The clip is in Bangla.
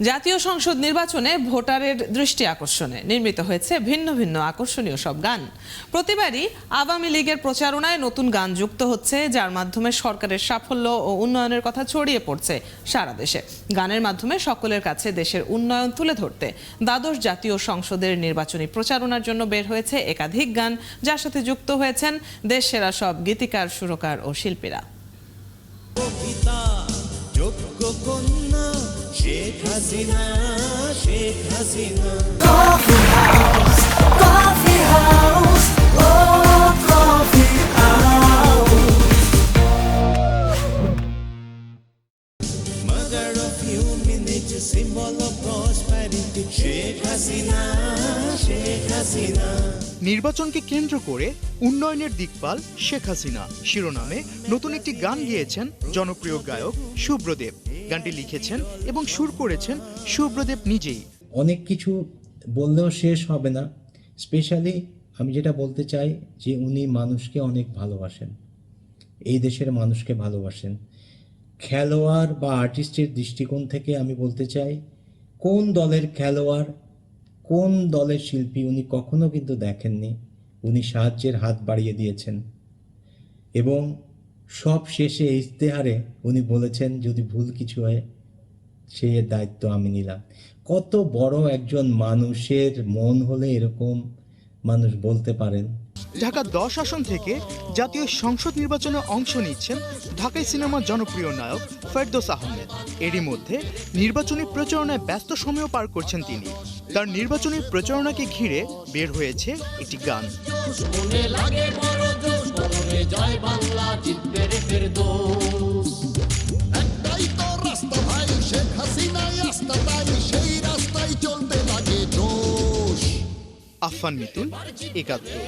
জাতীয় সংসদ নির্বাচনে ভোটারের দৃষ্টি আকর্ষণে নির্মিত হয়েছে ভিন্ন ভিন্ন আকর্ষণীয় সব গান। প্রতিবারই আওয়ামী লীগের প্রচারণায় নতুন গান যুক্ত হচ্ছে, যার মাধ্যমে সরকারের সাফল্য ও উন্নয়নের কথা ছড়িয়ে পড়ছে সারা দেশে। গানের মাধ্যমে সকলের কাছে দেশের উন্নয়ন তুলে ধরতে দ্বাদশ জাতীয় সংসদের নির্বাচনী প্রচারণার জন্য বের হয়েছে একাধিক গান, যার সাথে যুক্ত হয়েছেন দেশ সেরা সব গীতিকার, সুরকার ও শিল্পীরা। Sheikh Hasina, Sheikh Hasina. Coffee house, oh coffee house. Mother of humanity, symbol of prosperity. Sheikh Hasina, Sheikh Hasina. নির্বাচনকে কেন্দ্র করে উন্নয়নের দিকপাল শেখ হাসিনা শিরোনামে নতুন একটি গান গেয়েছেন জনপ্রিয় গায়ক শুভ্রদেব। গানটি লিখেছেন এবং সুর করেছেন শুভ্রদেব নিজেই। অনেক কিছু বললেও শেষ হবে না। স্পেশালি আমি যেটা বলতে চাই যে উনি মানুষকে অনেক ভালোবাসেন, এই দেশের মানুষকে ভালোবাসেন। খেলোয়াড় বা আর্টিস্টের দৃষ্টিকোণ থেকে আমি বলতে চাই, কোন দলের খেলোয়াড়, কোন দলের শিল্পী উনি কখনো কিন্তু দেখেননি। উনি সাহায্যের হাত বাড়িয়ে দিয়েছেন এবং সব শেষে ইশতেহারে উনি বলেছেন, যদি ভুল কিছু হয় সে দায়িত্ব আমি নিলাম। কত বড় একজন মানুষের মন হলে এরকম মানুষ বলতে পারেন। ঢাকা 10 আসন থেকে জাতীয় সংসদ নির্বাচনে অংশ নিচ্ছেন ঢাকাই সিনেমার জনপ্রিয় নায়ক ফেরদৌস আহমেদ। এরই মধ্যে নির্বাচনী প্রচারণায় ব্যস্ত সময়ও পার করছেন তিনি। তার নির্বাচনী প্রচারণাকে ঘিরে বের হয়েছে একটি গান। আফফান মিতুল, একাত্তর।